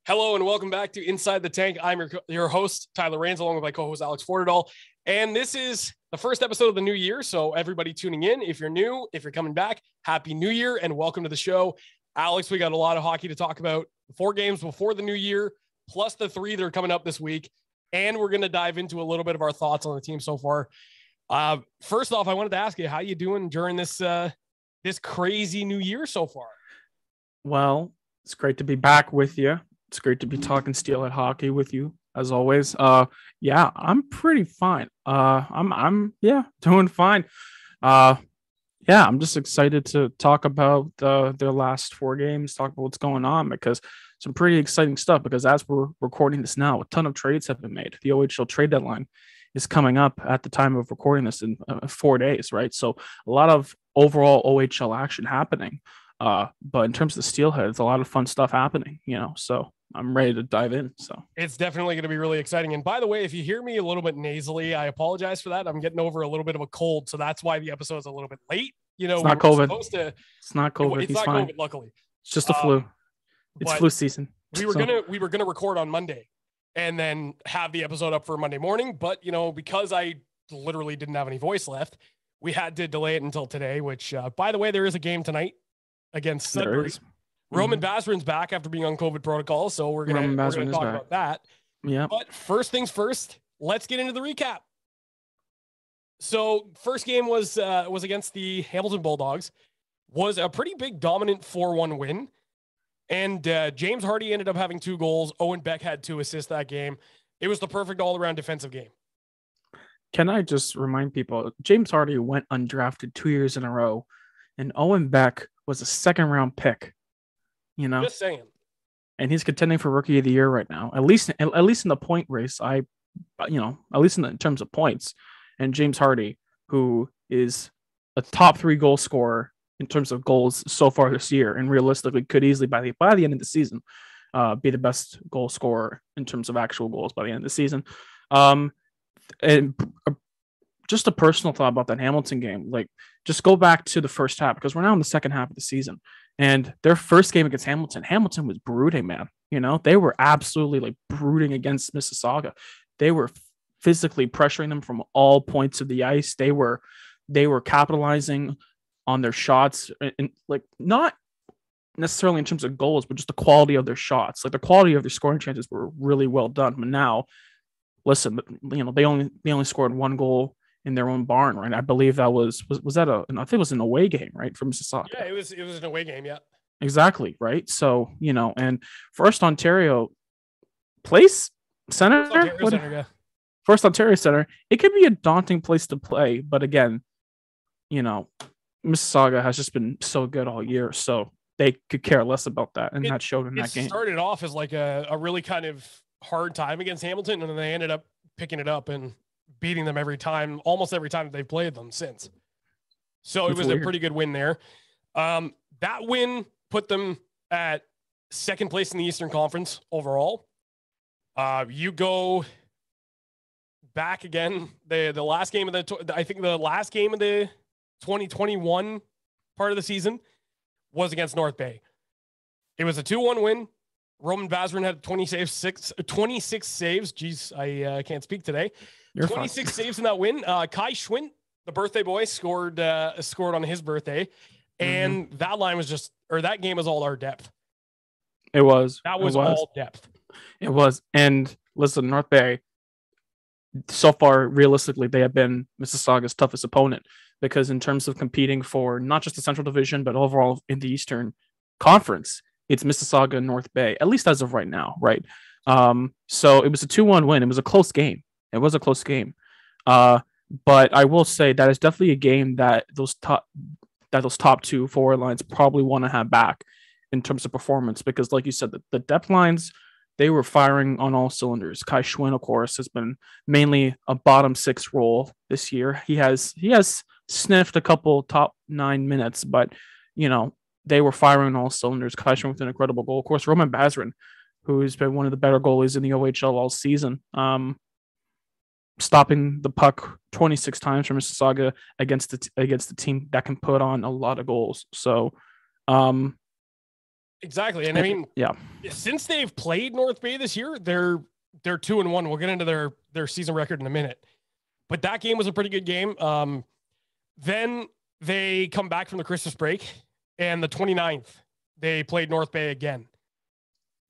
Hello and welcome back to Inside the Tank. I'm your host, Tyler Rains, along with my co-host, Alex Fortadall. And this is the first episode of the new year. So everybody tuning in, if you're new, if you're coming back, Happy New Year and welcome to the show. Alex, we got a lot of hockey to talk about. 4 games before the new year, plus the 3 that are coming up this week. And we're going to dive into a little bit of our thoughts on the team so far. First off, I wanted to ask you, how you doing during this crazy new year so far? Well, it's great to be back with you. It's great to be talking Steelhead hockey with you as always. Yeah, I'm pretty fine. I'm doing fine. I'm just excited to talk about their last 4 games, talk about what's going on, because some pretty exciting stuff. Because as we're recording this now, a ton of trades have been made. The OHL trade deadline is coming up at the time of recording this in 4 days, right? So a lot of overall OHL action happening. But in terms of the Steelheads, a lot of fun stuff happening, so I'm ready to dive in. So it's definitely going to be really exciting. And by the way, if you hear me a little bit nasally, I apologize for that. I'm getting over a little bit of a cold, so that's why the episode is a little bit late. It's not COVID. It's not COVID. It's He's not fine. COVID, luckily. It's just a flu. It's flu season. We were gonna record on Monday and then have the episode up for Monday morning, but because I literally didn't have any voice left, we had to delay it until today. Which, by the way, there is a game tonight against Sudbury. Roman Basrin's back after being on COVID protocol, so we're gonna talk about that. Yeah. But first things first, let's get into the recap. So first game was against the Hamilton Bulldogs. Was a pretty big dominant 4-1 win. And James Hardy ended up having 2 goals. Owen Beck had 2 assists that game. It was the perfect all-around defensive game. Can I just remind people, James Hardy went undrafted 2 years in a row, and Owen Beck was a 2nd-round pick. Just saying. And he's contending for Rookie of the Year right now. At least in the point race, at least in terms of points. And James Hardy, who is a top 3 goal scorer in terms of goals so far this year, and realistically could easily by the end of the season be the best goal scorer in terms of actual goals by the end of the season. And just a personal thought about that Hamilton game, just go back to the first half, because we're now in the second half of the season, and their first game against Hamilton was brooding, man. They were absolutely brooding against Mississauga. They were physically pressuring them from all points of the ice. They were capitalizing on their shots, and not necessarily in terms of goals, but just the quality of their shots. The quality of their scoring chances were really well done. But now, listen, they only scored 1 goal in their own barn, right? I believe that was that I think it was an away game, right, for Mississauga. Yeah, it was an away game, yeah. Exactly, right? So, and First Ontario Place Center? First Ontario Center, it could be a daunting place to play, but again, Mississauga has just been so good all year, so they could care less about that, and that showed in that game. It started off as a really kind of hard time against Hamilton, and then they ended up picking it up and beating them almost every time that they've played them since. So it was a pretty good win there. That win put them at 2nd place in the Eastern Conference overall. You go back again. The last game of the last game of the 2021 part of the season was against North Bay. It was a 2-1 win. Roman Basrin had 26 saves. Jeez, I can't speak today. You're 26 saves in that win. Kai Schwint, the birthday boy, scored on his birthday. And that game was all our depth. It was. That was all depth. It was. And listen, North Bay, so far, realistically, they have been Mississauga's toughest opponent, because in terms of competing for not just the Central Division, but overall in the Eastern Conference, it's Mississauga and North Bay, at least as of right now, right? So it was a 2-1 win. It was a close game. But I will say that is definitely a game that those top 2 forward lines probably want to have back in terms of performance, because like you said, the depth lines, they were firing on all cylinders. Kai Schwinn, of course, has been mainly a bottom 6 role this year. He has sniffed a couple top 9 minutes, but they were firing on all cylinders. Kai Schwinn with an incredible goal. Of course, Roman Basrin, who's been one of the better goalies in the OHL all season, stopping the puck 26 times for Mississauga against the team that can put on a lot of goals. So Exactly. And I mean, yeah, since they've played North Bay this year, they're 2-1. We'll get into their season record in a minute. But that game was a pretty good game. Then they come back from the Christmas break, and the 29th, they played North Bay again.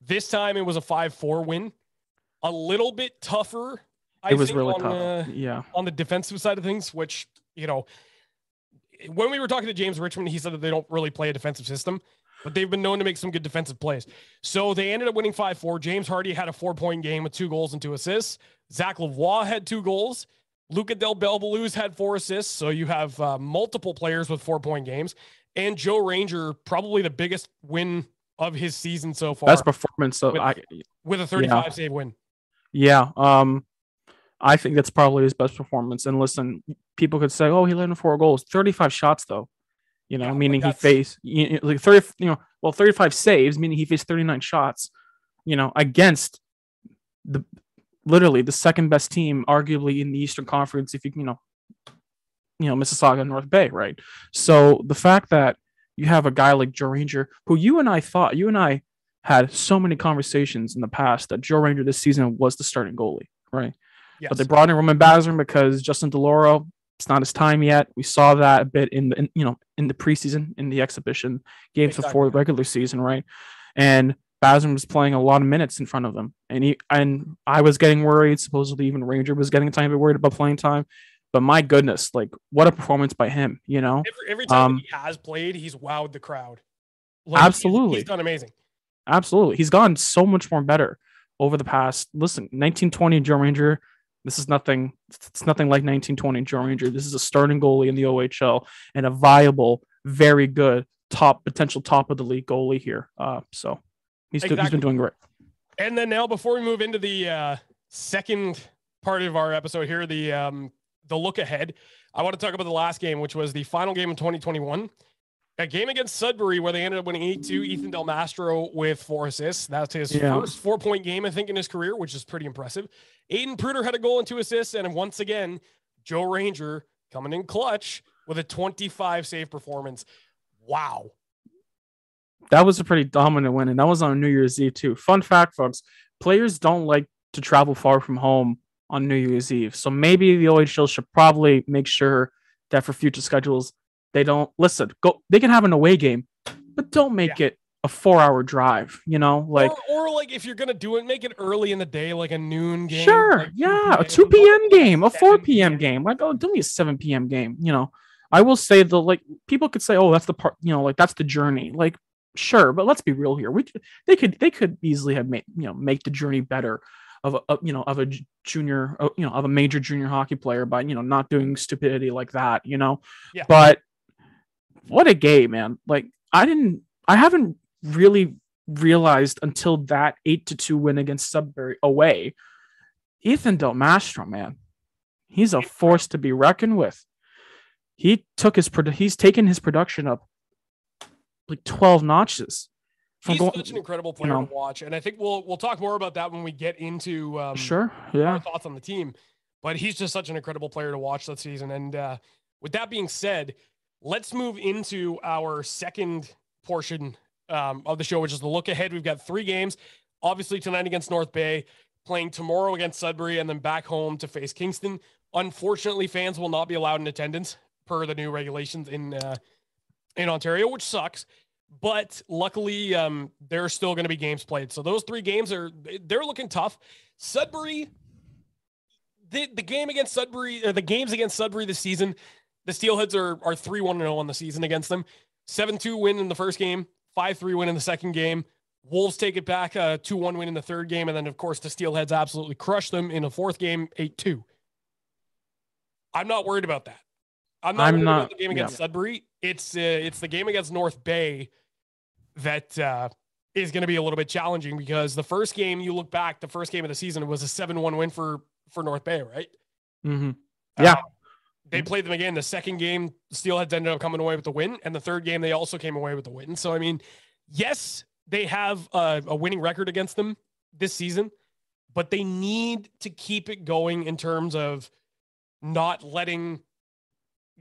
This time it was a 5-4 win. A little bit tougher, I it was think, really on, tough. On the defensive side of things, which, when we were talking to James Richmond, he said that they don't really play a defensive system, but they've been known to make some good defensive plays. So they ended up winning 5-4. James Hardy had a 4-point game with 2 goals and 2 assists. Zach Lavoie had 2 goals. Luca Del Belbaluz had 4 assists. So you have multiple players with 4-point games. And Joe Ranger, probably the biggest win of his season so far. Best performance with a 35 save win. Yeah. I think that's probably his best performance. And listen, people could say, "Oh, he led in 4 goals, 35 shots, though." Meaning he faced 35 saves, meaning he faced 39 shots. Against literally the second best team, arguably in the Eastern Conference. If Mississauga and North Bay, right? So the fact that you have a guy like Joe Ranger, who you and I had so many conversations in the past that Joe Ranger this season was the starting goalie, right? Yes. But they brought in Roman Bazard because Justin DeLauro, it's not his time yet. We saw that a bit in the preseason, in the exhibition games before the regular season, right? And Bazard was playing a lot of minutes in front of him, and I was getting worried. Supposedly, even Ranger was getting a tiny bit worried about playing time. But my goodness, like, what a performance by him! Every time he has played, he's wowed the crowd. Absolutely, he's done amazing. Absolutely, he's gotten so much more better over the past. Listen, 1920 Joe Ranger. This is nothing. It's nothing like 1920 Joe Ranger. This is a starting goalie in the OHL and a viable, very good potential top of the league goalie here. So he's been doing great. And then now, before we move into the second part of our episode here, the look ahead, I want to talk about the last game, which was the final game in 2021. A game against Sudbury where they ended up winning 8-2. Ethan Del Mastro with 4 assists. That's his first 4-point game, I think, in his career, which is pretty impressive. Aiden Pruder had a goal and 2 assists. And once again, Joe Ranger coming in clutch with a 25 save performance. Wow. That was a pretty dominant win. And that was on New Year's Eve, too. Fun fact, folks, players don't like to travel far from home on New Year's Eve. So maybe the OHL should probably make sure that for future schedules, they don't they can have an away game, but don't make it a 4-hour drive, or like if you're going to do it, make it early in the day, like a noon game. Sure. Like a 2 p.m. game, a 4 p.m. game. Like, do me a 7 p.m. game. I will say people could say, oh, that's the part, that's the journey. Like, sure. But let's be real here. They could easily have make the journey better of a junior, of a major junior hockey player by, not doing stupidity like that, but what a game, man. Like, I haven't really realized until that 8-2 win against Sudbury away. Ethan Del Mastro, man, he's a force to be reckoned with. He's taken his production up like 12 notches. He's such an incredible player to watch, and I think we'll talk more about that when we get into our thoughts on the team. But he's just such an incredible player to watch that season. And with that being said, let's move into our second portion of the show, which is the look ahead. We've got 3 games, obviously tonight against North Bay, playing tomorrow against Sudbury, and then back home to face Kingston. Unfortunately, fans will not be allowed in attendance per the new regulations in Ontario, which sucks. But luckily, there are still going to be games played. So those 3 games they're looking tough. Sudbury, the game against Sudbury, or the games against Sudbury this season, the Steelheads are 3-1-0 on the season against them. 7-2 win in the first game, 5-3 win in the second game. Wolves take it back, 2-1 win in the third game. And then, of course, the Steelheads absolutely crushed them in the fourth game, 8-2. I'm not worried about that. I'm not worried about the game against Sudbury. It's the game against North Bay that is going to be a little bit challenging, because the first game, you look back, the first game of the season, it was a 7-1 win for North Bay, right? Mm-hmm. Yeah. They played them again. The second game, Steelheads ended up coming away with the win. And the third game, they also came away with the win. So, I mean, yes, they have a winning record against them this season, but they need to keep it going in terms of not letting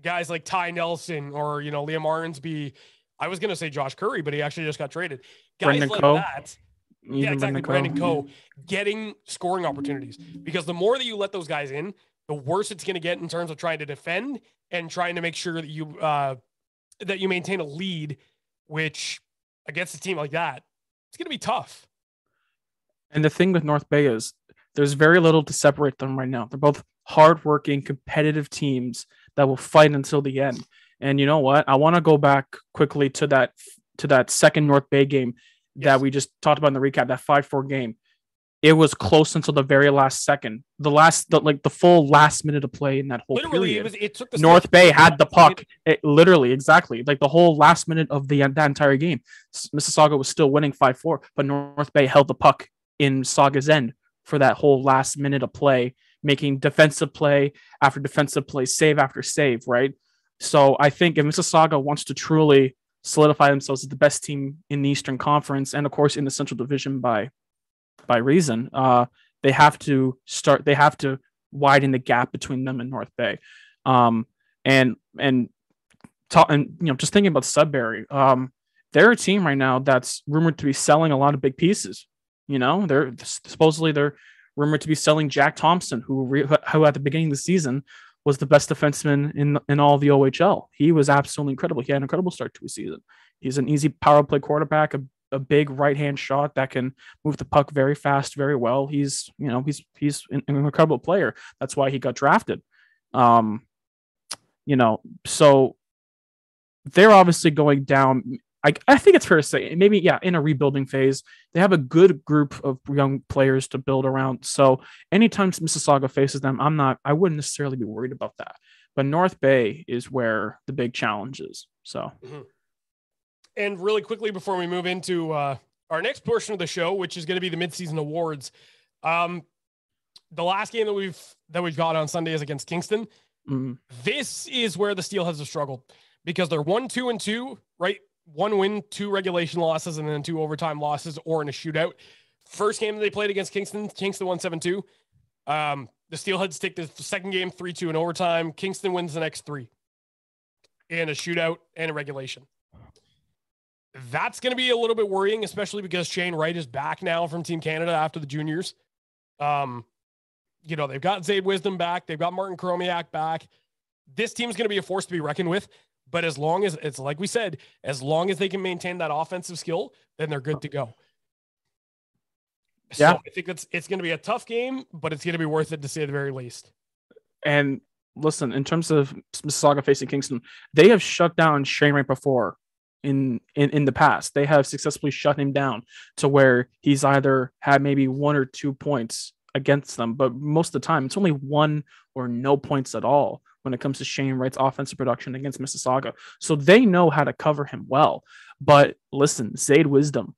guys like Ty Nelson or, Liam Arns be I was going to say Josh Curry, but he actually just got traded. Guys Brendan like Coe. that. Yeah, exactly. Brandon Coe getting scoring opportunities, because the more that you let those guys in, the worse it's going to get in terms of trying to defend and trying to make sure that you maintain a lead, which against a team like that, it's going to be tough. And the thing with North Bay is there's very little to separate them right now. They're both hardworking, competitive teams that will fight until the end. And you know what? I want to go back quickly to that second North Bay game that we just talked about in the recap, that 5-4 game. It was close until the very last second. The full last minute of play in that whole period. It took the North Bay had the puck. Literally, exactly. Like the whole last minute of that entire game. Mississauga was still winning 5-4, but North Bay held the puck in Sauga's end for that whole last minute of play, making defensive play after defensive play, save after save, right? So I think if Mississauga wants to truly solidify themselves as the best team in the Eastern Conference and, of course, in the Central Division by reason, they have to widen the gap between them and North Bay. And just thinking about Sudbury, they're a team right now that's rumored to be selling a lot of big pieces. They're rumored to be selling Jack Thompson, who at the beginning of the season was the best defenseman in all of the OHL. He was absolutely incredible. He had an incredible start to his season. He's an easy power play quarterback, a big right-hand shot that can move the puck very fast, very well. He's an incredible player. That's why he got drafted. So they're obviously going down. I think it's fair to say maybe, in a rebuilding phase. They have a good group of young players to build around. So anytime Mississauga faces them, I wouldn't necessarily be worried about that. But North Bay is where the big challenge is. So, And really quickly before we move into our next portion of the show, which is going to be the midseason awards, the last game that we've got on Sunday is against Kingston. This is where the Steelheads have struggled because they're 1-2-2, right? 1 win, 2 regulation losses, and then 2 overtime losses or in a shootout. First game that they played against Kingston won 7-2. The Steelheads take the second game 3-2 in overtime. Kingston wins the next 3 in a shootout and a regulation. That's going to be a little bit worrying, especially because Shane Wright is back now from Team Canada after the juniors. They've got Zayd Wisdom back. They've got Martin Kromiak back. This team's going to be a force to be reckoned with. But as long as it's like we said, as long as they can maintain that offensive skill, then they're good to go. Yeah. So I think it's going to be a tough game, but it's going to be worth it to say the very least. And listen, in terms of Mississauga facing Kingston, they have shut down Shane Wright before in the past. They have successfully shut him down to where he's either had maybe 1 or 2 points against them, but most of the time it's only 1 or no points at all when it comes to Shane Wright's offensive production against Mississauga. So they know how to cover him well. But listen, Zayd Wisdom,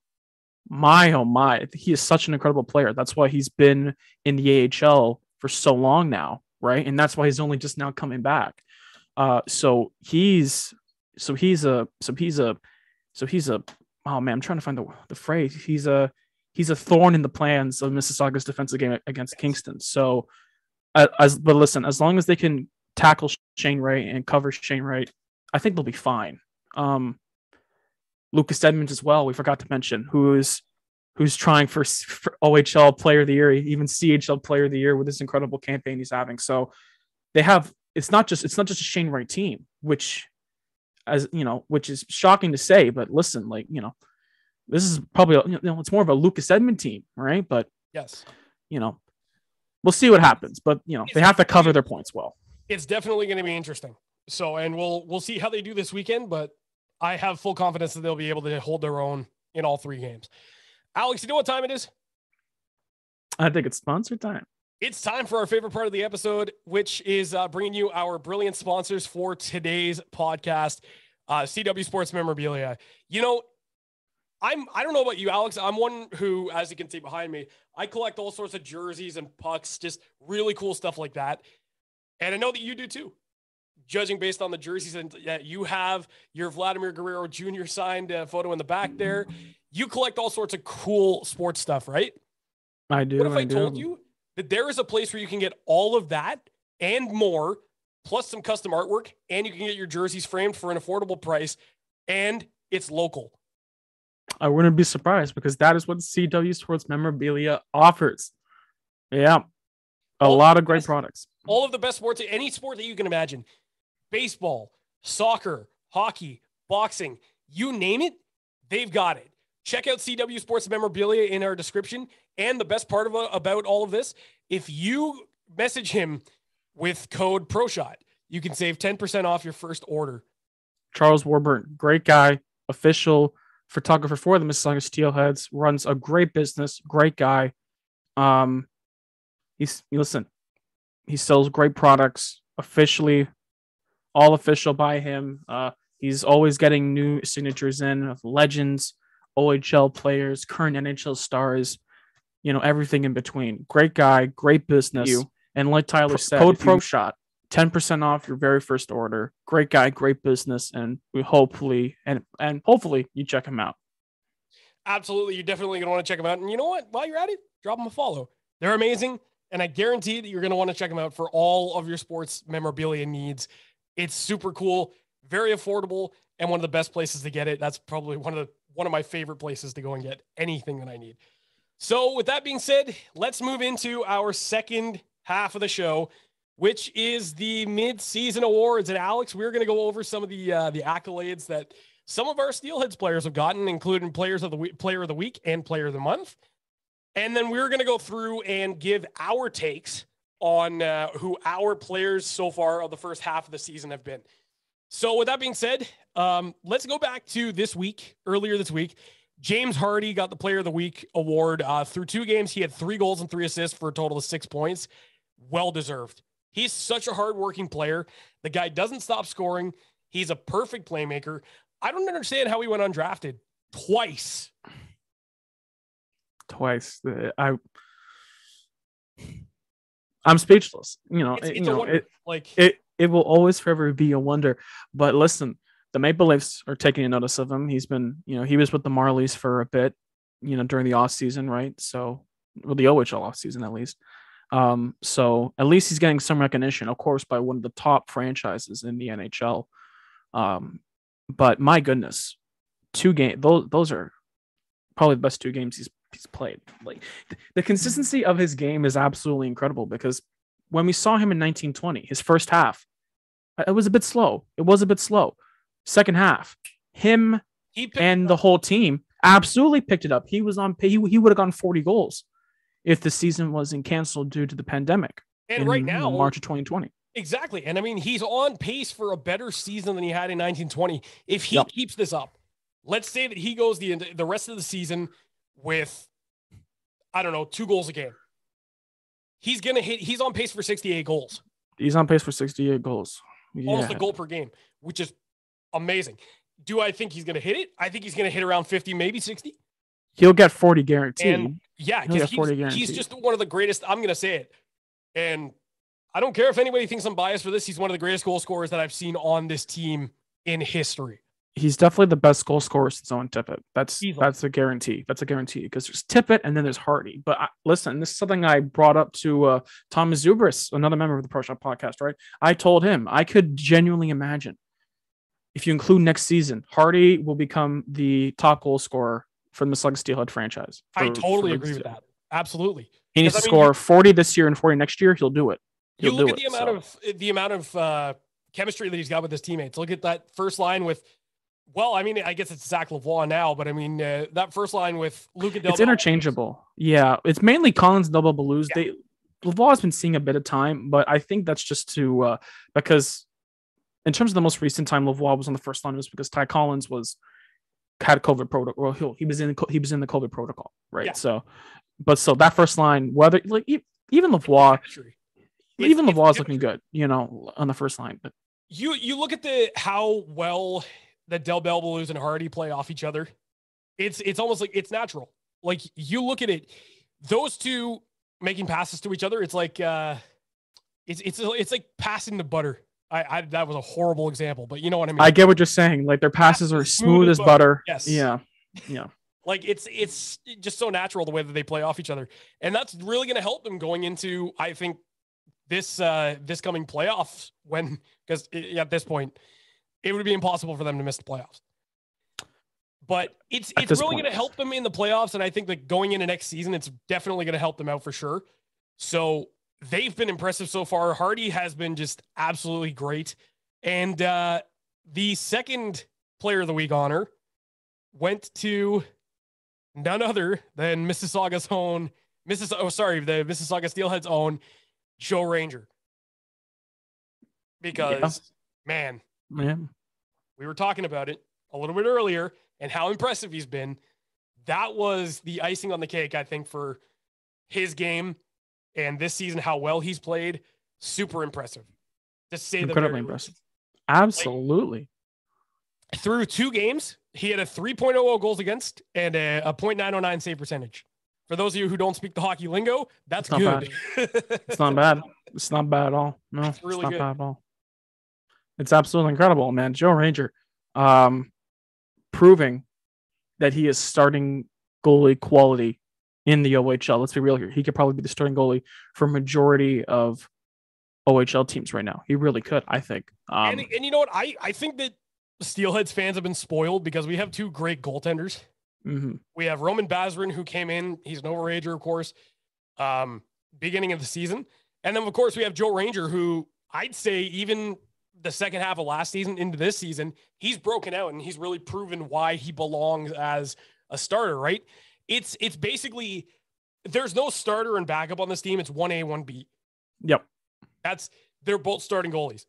my oh my, he is such an incredible player. That's why he's been in the AHL for so long now, right? And that's why he's only just now coming back. So he's a oh man, I'm trying to find the phrase. He's a thorn in the plans of Mississauga's defensive game against Kingston. So but listen, as long as they can tackle Shane Wright and cover Shane Wright, I think they'll be fine. Lucas Edmonds as well, we forgot to mention, who's trying for OHL Player of the Year, even CHL Player of the Year with this incredible campaign he's having. So they have it's not just a Shane Wright team, which is shocking to say, but listen, this is probably it's more of a Lucas Edmonds team, right? But yes, we'll see what happens. But they have to cover their points well. It's definitely going to be interesting. So, and we'll see how they do this weekend, but I have full confidence that they'll be able to hold their own in all 3 games. Alex, you know what time it is? I think it's sponsor time. It's time for our favorite part of the episode, which is bringing you our brilliant sponsors for today's podcast, CW Sports Memorabilia. I don't know about you, Alex. I'm one who, as you can see behind me, I collect all sorts of jerseys and pucks, just really cool stuff like that. And I know that you do too, judging based on the jerseys and you have your Vladimir Guerrero Jr. signed photo in the back there. You collect all sorts of cool sports stuff, right? I do. What if I told you that there is a place where you can get all of that and more, plus some custom artwork, and you can get your jerseys framed for an affordable price, and it's local. I wouldn't be surprised because that is what CW Sports Memorabilia offers. Yeah. A lot of great products. All of the best sports, any sport that you can imagine. Baseball, soccer, hockey, boxing, you name it, they've got it. Check out CW Sports Memorabilia in our description. And the best part about all of this, if you message him with code PROSHOT, you can save 10% off your first order. Charles Warburton, great guy, official photographer for the Mississauga Steelheads, runs a great business, great guy. He sells great products, officially, all official by him. He's always getting new signatures in of legends, OHL players, current NHL stars, everything in between. Great guy, great business. And like Tyler said, code PROSHOT, 10% off your very first order. Great guy, great business, and we hopefully you check him out. Absolutely, you're definitely going to want to check them out. And you know what? While you're at it, drop them a follow. They're amazing, and I guarantee that you're going to want to check them out for all of your sports memorabilia needs. It's super cool, very affordable, and one of the best places to get it. That's probably one of my favorite places to go and get anything that I need. So with that being said, let's move into our second half of the show, which is the mid-season awards. And Alex, we're going to go over some of the accolades that some of our Steelheads players have gotten, including Player of the Week and Player of the Month. And then we're going to go through and give our takes on who our players so far of the first half of the season have been. So with that being said, let's go back to earlier this week. James Hardy got the Player of the Week award. Through 2 games, he had 3 goals and 3 assists for a total of 6 points. Well-deserved. He's such a hard-working player. The guy doesn't stop scoring. He's a perfect playmaker. I don't understand how he went undrafted twice. I'm speechless. It will always forever be a wonder. But listen, the Maple Leafs are taking a notice of him. He's been, he was with the Marlies for a bit, during the off season, right? So, the OHL off season at least. So at least he's getting some recognition, of course, by one of the top franchises in the NHL. But my goodness, 2 games, those are probably the best 2 games he's played. Like the consistency of his game is absolutely incredible, because when we saw him in 1920, his first half, it was a bit slow. Second half, him and the whole team absolutely picked it up. He was on pay. He would have gone 40 goals if the season wasn't canceled due to the pandemic. And right now, March of 2020. Exactly. And I mean, he's on pace for a better season than he had in 1920. If he keeps this up, let's say that he goes the rest of the season with, 2 goals a game. He's on pace for 68 goals. He's on pace for 68 goals. Yeah. Almost a goal per game, which is amazing. Do I think he's going to hit it? I think he's going to hit around 50, maybe 60. He'll get 40 guaranteed. And he's just one of the greatest. I'm going to say it. And I don't care if anybody thinks I'm biased for this. He's one of the greatest goal scorers that I've seen on this team in history. He's definitely the best goal scorer since Owen Tippett. That's a guarantee. That's a guarantee, because there's Tippett and then there's Hardy. But listen, this is something I brought up to Thomas Zubris, another member of the Pro Shot podcast, right? I told him I could genuinely imagine, if you include next season, Hardy will become the top goal scorer for the Mississauga Steelhead franchise. I totally agree with that. Absolutely. He needs to score 40 this year and 40 next year. He'll do it. You look at the amount of chemistry that he's got with his teammates. Look at that first line with, I guess it's Zach Lavoie now, but that first line with Luca Del. It's interchangeable. Yeah, it's mainly Collins, Double Blues. Yeah. Lavoie's been seeing a bit of time, but I think that's just because in terms of the most recent time Lavoie was on the first line, was because Ty Collins had COVID protocol. Well, he was in the COVID protocol, right? Yeah. So that first line, whether even Lavoie. Even Lavoie's looking good, on the first line. But you look at how well the Del Bellblues and Hardy play off each other. It's almost like it's natural. Like you look at it, those two making passes to each other. It's like it's like passing the butter. That was a horrible example, but you know what I mean. I get what you're saying. Like their passes are smooth as butter. Yes. Yeah. Like it's just so natural the way that they play off each other, and that's really going to help them going into, I think, this coming playoffs, because at this point it would be impossible for them to miss the playoffs. But it's really going to help them in the playoffs. And I think that going into next season, it's definitely going to help them out for sure. So they've been impressive so far. Hardy has been just absolutely great. And the second player of the week honor went to none other than Mississauga's own, the Mississauga Steelheads' own Joe Ranger. Because, man, we were talking about it a little bit earlier and how impressive he's been. That was the icing on the cake, I think, for his game and this season, how well he's played. Super impressive. To say incredibly impressive. Absolutely. Like, through 2 games, he had a 3.00 goals against and a .909 save percentage. For those of you who don't speak the hockey lingo, that's good. It's not bad. It's not bad at all. No, it's really not good. bad at all. It's absolutely incredible, man. Joe Ranger, proving that he is starting goalie quality in the OHL. Let's be real here. He could probably be the starting goalie for a majority of OHL teams right now. He really could, I think. And you know what? I think that Steelheads fans have been spoiled because we have 2 great goaltenders. Mm-hmm. We have Roman Bazarin, who came in. He's an overager, of course, beginning of the season. And then, of course, we have Joe Ranger, who I'd say even the second half of last season into this season, he's broken out and he's really proven why he belongs as a starter, right? It's basically, there's no starter and backup on this team. It's 1A, 1B. Yep. They're both starting goalies.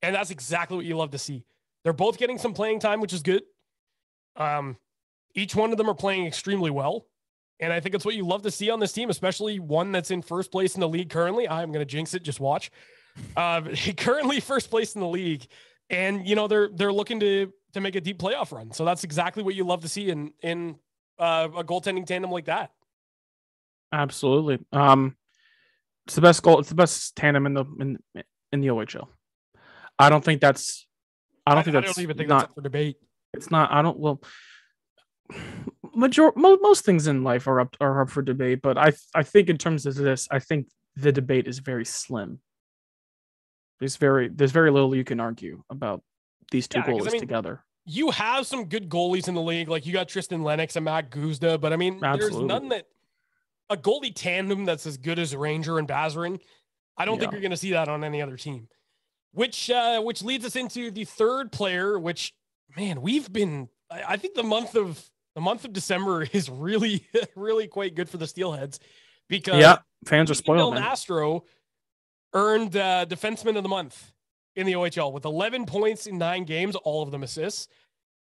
And that's exactly what you love to see. They're both getting some playing time, which is good. Each one of them are playing extremely well. And I think it's what you love to see on this team, especially one that's in first place in the league currently. I'm going to jinx it. Just watch. Currently first place in the league. And, you know, they're looking to make a deep playoff run. So that's exactly what you love to see in a goaltending tandem like that. Absolutely. It's the best goal. It's the best tandem in the OHL. I don't even think that's up for debate. It's not. Most things in life are up for debate, but I think in terms of this, I think the debate is very slim. There's very little you can argue about these 2 goalies together. You have some good goalies in the league, like you got Tristan Lennox and Matt Guzda, but I mean, There's none that a goalie tandem that's as good as Ranger and Bazarin. I don't think you're going to see that on any other team. Which leads us into the third player, which, man, I think the month of December is really, really quite good for the Steelheads because fans are spoiled. Mastro earned defenseman of the month in the OHL with 11 points in 9 games, all of them assists.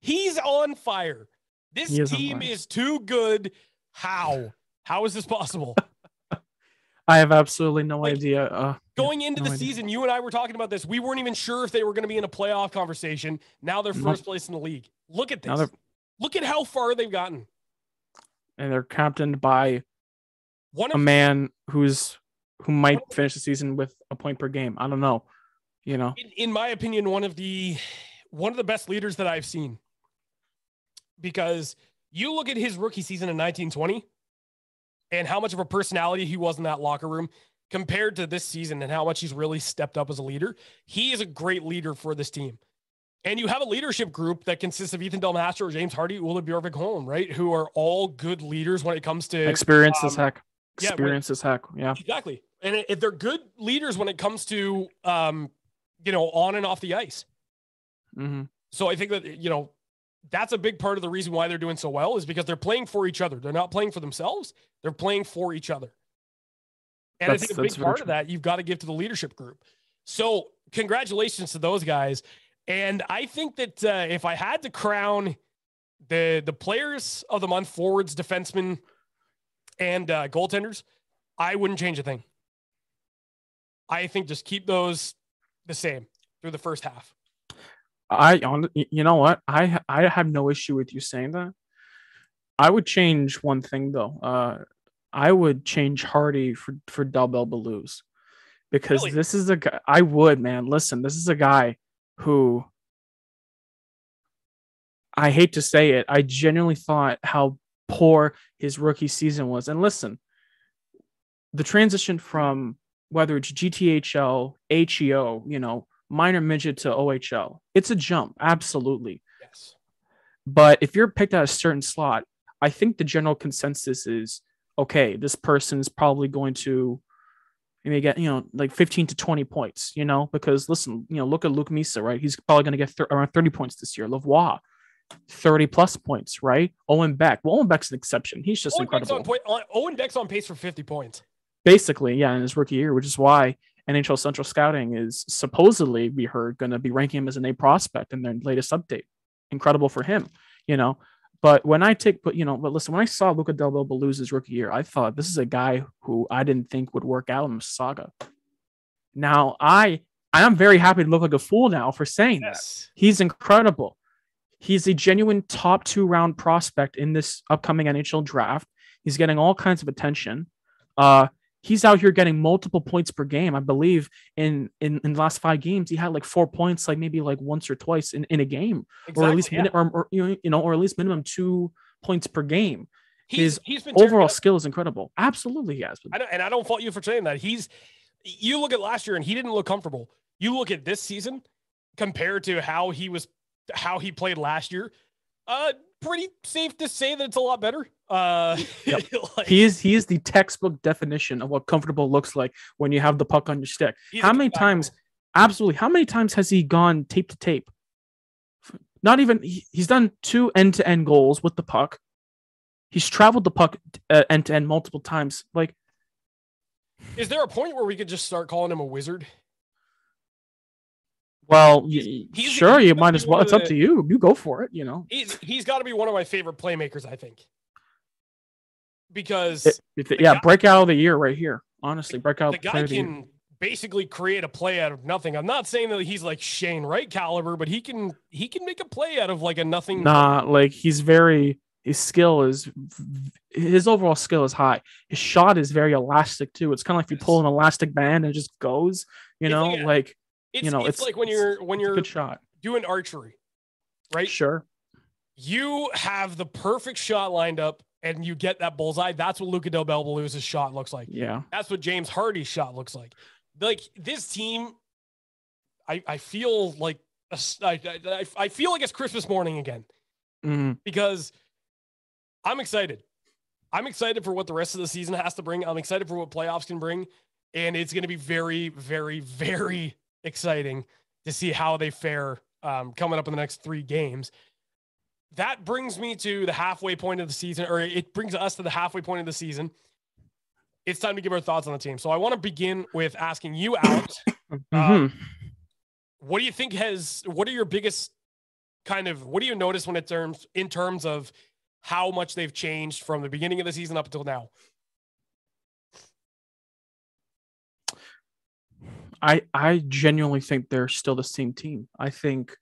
He's on fire. This team is too good. How is this possible? I have absolutely no idea. Going into the season, you and I were talking about this. We weren't even sure if they were going to be in a playoff conversation. Now they're first place in the league. Look at this. Look at how far they've gotten. And they're captained by a man who might finish the season with a point per game. I don't know. You know, in my opinion, one of the best leaders that I've seen. Because you look at his rookie season in 1920 and how much of a personality he was in that locker room compared to this season and how much he's really stepped up as a leader. He is a great leader for this team. And you have a leadership group that consists of Ethan Del Mastro, James Hardy, Ulla Bjorvik-Holm, right? Who are all good leaders when it comes to experience as heck. Experience as heck. Yeah, exactly. And if they're good leaders when it comes to, on and off the ice. Mm-hmm. So I think that, that's a big part of the reason why they're doing so well is because they're playing for each other. They're not playing for themselves. They're playing for each other. And I think a big part of that you've got to give to the leadership group. So congratulations to those guys. And I think that if I had to crown the players of the month, forwards, defensemen, and goaltenders, I wouldn't change a thing. I think just keep those the same through the first half. You know what? I have no issue with you saying that. I would change one thing though. I would change Hardy for Del Belus because really? This is a guy. I would, man. Listen, this is a guy who, I hate to say it, I genuinely thought how poor his rookie season was. And listen, the transition from whether it's GTHL, HEO, minor midget to OHL, it's a jump, absolutely. Yes. But if you're picked at a certain slot, I think the general consensus is, okay, this person is probably going to maybe get, like 15 to 20 points, because listen, look at Luke Misa, right? He's probably going to get around 30 points this year. Lavoie, 30 plus points, right? Owen Beck. Well, Owen Beck's an exception. He's just incredible. Owen Beck's on pace for 50 points. Basically, yeah, in his rookie year, which is why NHL Central Scouting is supposedly, we heard, going to be ranking him as an A prospect in their latest update. Incredible for him, But when I when I saw Luca Del Bello lose his rookie year, I thought this is a guy who I didn't think would work out in Mississauga. Now, I am very happy to look like a fool now for saying that. He's incredible. He's a genuine top 2 round prospect in this upcoming NHL draft. He's getting all kinds of attention. He's out here getting multiple points per game. I believe in the last 5 games, he had like 4 points, like maybe like once or twice in a game, exactly, or at least or at least minimum 2 points per game. His overall skill is incredible. Absolutely, he has been. I don't fault you for saying that. You look at last year and he didn't look comfortable. You look at this season compared to how he played last year. Pretty safe to say that it's a lot better. Yep. He is the textbook definition of what comfortable looks like when you have the puck on your stick. How many times has he gone tape to tape? Not even, he's done 2 end-to-end goals with the puck. He's traveled the puck end-to-end multiple times. Like, is there a point where we could just start calling him a wizard? Well, sure, you might as well. It's up to you. You go for it, He's got to be one of my favorite playmakers, I think. Because breakout of the year right here. Honestly, breakout. The guy can basically create a play out of nothing. I'm not saying that he's like Shane Wright caliber, but he can make a play out of like a nothing. Nah, like his overall skill is high. His shot is very elastic too. It's kind of like if you pull an elastic band and it just goes, like. It's like when you're good shot. Doing archery, right? Sure. You have the perfect shot lined up and you get that bullseye. That's what Luca Del Bello's shot looks like. Yeah. That's what James Hardy's shot looks like. Like this team, I feel like I feel like it's Christmas morning again. Mm-hmm. Because I'm excited. I'm excited for what the rest of the season has to bring. I'm excited for what playoffs can bring. And it's going to be very, very, very exciting to see how they fare coming up in the next 3 games. That brings me to the halfway point of the season, or it brings us to the halfway point of the season. It's time to give our thoughts on the team. So I want to begin with asking you, Alex, what do you think what are your biggest what do you notice in terms of how much they've changed from the beginning of the season up until now? I genuinely think they're still the same team. I think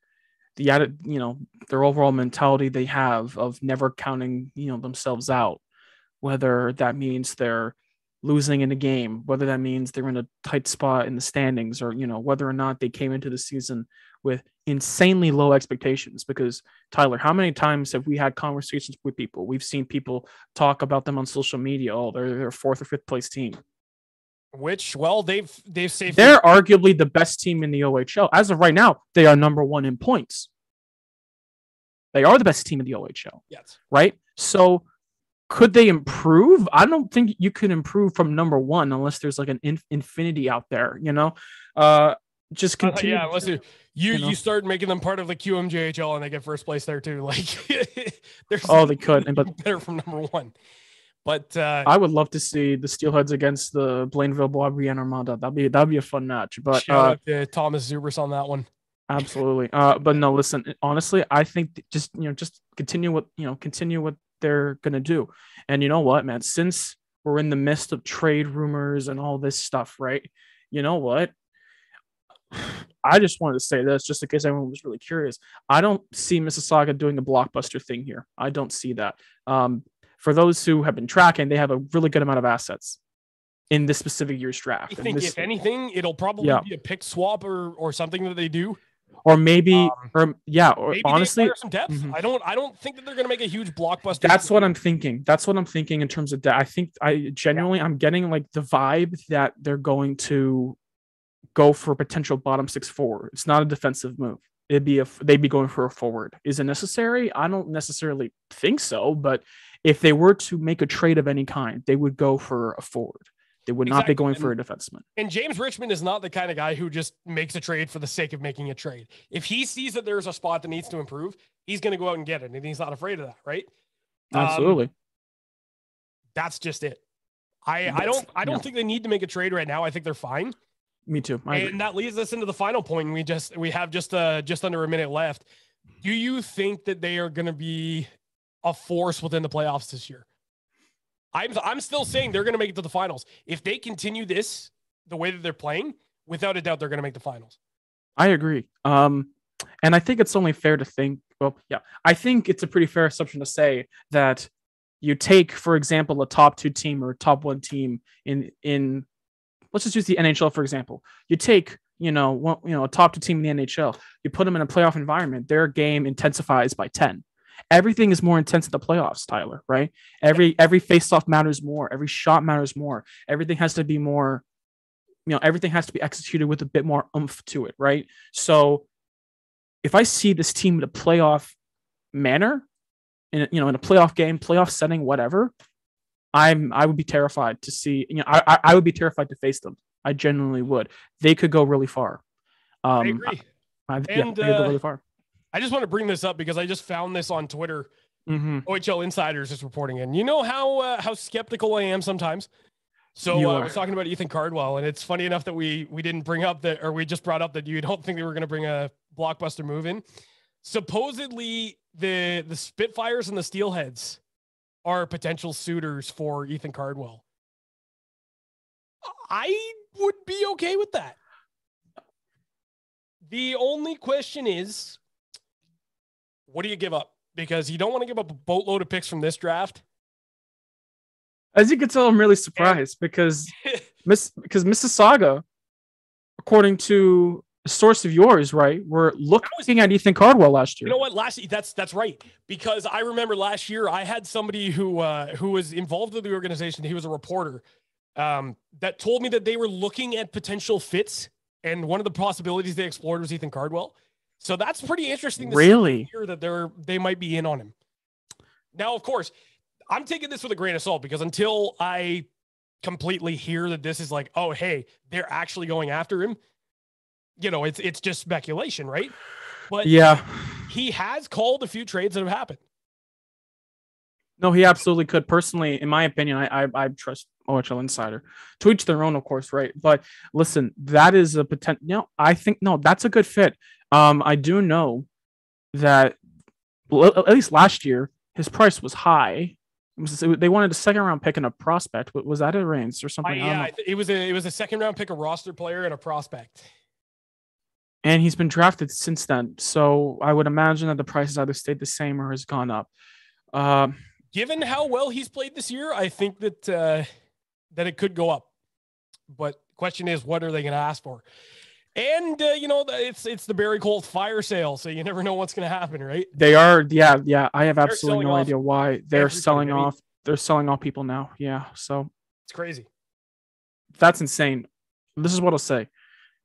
their overall mentality they have of never counting, themselves out, whether that means they're losing in a game, whether that means they're in a tight spot in the standings, or, whether or not they came into the season with insanely low expectations. Because Tyler, how many times have we had conversations with people? We've seen people talk about them on social media. Oh, they're 4th or 5th place team. Which, well, they've saved. They're arguably the best team in the OHL. As of right now, they are number 1 in points. They are the best team in the OHL. Yes. Right? So could they improve? I don't think you can improve from number 1 unless there's like an infinity out there, just continue. Unless you start making them part of the QMJHL and they get first place there too. Like, they could, but better from number 1. But I would love to see the Steelheads against the Blainville Boisbriand Armada. That'd be a fun match. But shout out to Thomas Zubris on that one. Absolutely. But no, listen. Honestly, I think just continue what they're gonna do. And you know what, man? Since we're in the midst of trade rumors and all this stuff, right? You know what? I just wanted to say this just in case everyone was really curious. I don't see Mississauga doing a blockbuster thing here. I don't see that. For those who have been tracking, they have a really good amount of assets in this specific year's draft. I think if anything, it'll probably be a pick swap or something that they do. Or maybe, maybe honestly, some depth. Mm-hmm. I don't think that they're going to make a huge blockbuster. That's what I'm thinking. That's what I'm thinking in terms of depth. I think I'm getting like the vibe that they're going to go for a potential bottom 6 forward. It's not a defensive move. they'd be going for a forward. Is it necessary? I don't necessarily think so, but if they were to make a trade of any kind, they would go for a forward. They would not be going for a defenseman. And James Richmond is not the kind of guy who just makes a trade for the sake of making a trade. If he sees that there's a spot that needs to improve, he's going to go out and get it, and he's not afraid of that, right? Absolutely. That's just it. I don't think they need to make a trade right now. I think they're fine. Me too. And that leads us into the final point. We have just under a minute left. Do you think that they are going to be a force within the playoffs this year? I'm still saying they're going to make it to the finals. If they continue this the way that they're playing, without a doubt, they're going to make the finals. I agree. And I think it's only fair to think, I think it's a pretty fair assumption to say that you take, for example, a top 2 team or a top 1 team in let's just use the NHL, for example. You take, a top 2 team in the NHL, you put them in a playoff environment, their game intensifies by 10. Everything is more intense at the playoffs, Tyler, right? Every face-off matters more. Every shot matters more. Everything has to be more, everything has to be executed with a bit more oomph to it, right? So if I see this team in a playoff manner, in a playoff game, playoff setting, whatever, I would be terrified to see, I would be terrified to face them. I genuinely would. They could go really far. I agree. They could go really far. I just want to bring this up because I just found this on Twitter. OHL Insiders is reporting in. You know how skeptical I am sometimes. So I was talking about Ethan Cardwell, and it's funny enough that we didn't bring up that, or we just brought up that you don't think they were going to bring a blockbuster move in. Supposedly, the Spitfires and the Steelheads are potential suitors for Ethan Cardwell. I would be okay with that. The only question is, what do you give up? Because you don't want to give up a boatload of picks from this draft. As you can tell, I'm really surprised because Mississauga, according to a source of yours, right, were looking at Ethan Cardwell last year. You know what? That's right. Because I remember last year I had somebody who was involved with the organization. He was a reporter that told me that they were looking at potential fits, and one of the possibilities they explored was Ethan Cardwell. So that's pretty interesting to see here that they might be in on him. Now, of course, I'm taking this with a grain of salt because until I completely hear that this is like, oh, hey, they're actually going after him, it's just speculation, right? But yeah, he has called a few trades that have happened. No, he absolutely could. Personally, in my opinion, I trust OHL Insider. To each their own, of course, right? But listen, that is a potential. I think that's a good fit. I do know that at least last year his price was high. They wanted a 2nd round pick and a prospect. Was that a range or something? It was a 2nd round pick, a roster player, and a prospect. And he's been drafted since then, so I would imagine that the price has either stayed the same or has gone up. Given how well he's played this year, I think that it could go up. But the question is, what are they going to ask for? And, it's the Barry Colt fire sale, so you never know what's going to happen, right? They are, yeah. I have absolutely no idea why they're selling off. They're selling off people now, yeah. So it's crazy. That's insane. This is what I'll say.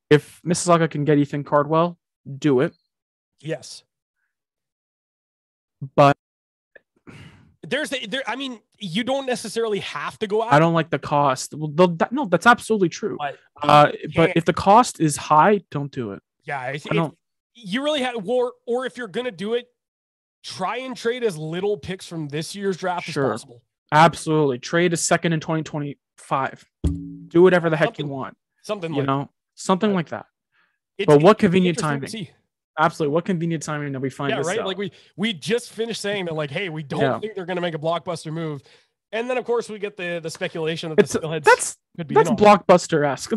If Mississauga can get Ethan Cardwell, do it. Yes. But you don't necessarily have to go out. I don't like the cost. Well, no, that's absolutely true. But if the cost is high, don't do it. Yeah, you really have, or if you're gonna do it, try and trade as little picks from this year's draft as possible. Absolutely, trade a 2nd in 2025. Do whatever the heck you want. Something like that. But what convenient timing? Absolutely. What convenient timing that we find this out. Like we just finished saying that, like, hey, we don't think they're going to make a blockbuster move. And then, of course, we get the speculation that the Steelheads could be. That's blockbuster-esque.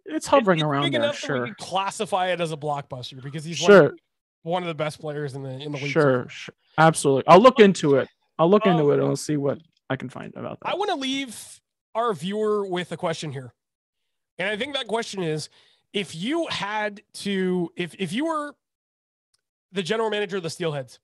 It's hovering around there. Sure. We can classify it as a blockbuster because he's one of the best players in the league. Sure. Absolutely. I'll look into it. And I'll see what I can find about that. I want to leave our viewer with a question here. And I think that question is, if you were the general manager of the Steelheads,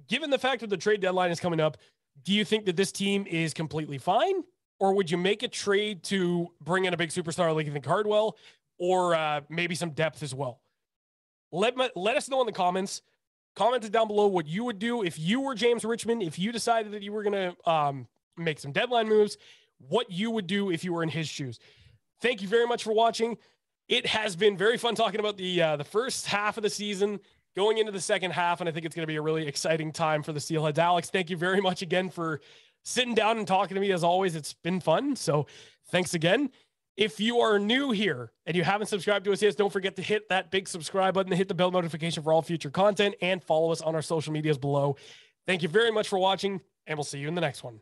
given the fact that the trade deadline is coming up, do you think that this team is completely fine? Or would you make a trade to bring in a big superstar like Ethan Cardwell or maybe some depth as well? Let us know in the comments. Comment it down below what you would do if you were James Richmond, if you decided that you were going to make some deadline moves, what you would do if you were in his shoes. Thank you very much for watching. It has been very fun talking about the first half of the season, going into the second half, and I think it's going to be a really exciting time for the Steelheads. Alex, thank you very much again for sitting down and talking to me. As always, it's been fun. So thanks again. If you are new here and you haven't subscribed to us yet, don't forget to hit that big subscribe button, hit the bell notification for all future content, and follow us on our social medias below. Thank you very much for watching, and we'll see you in the next one.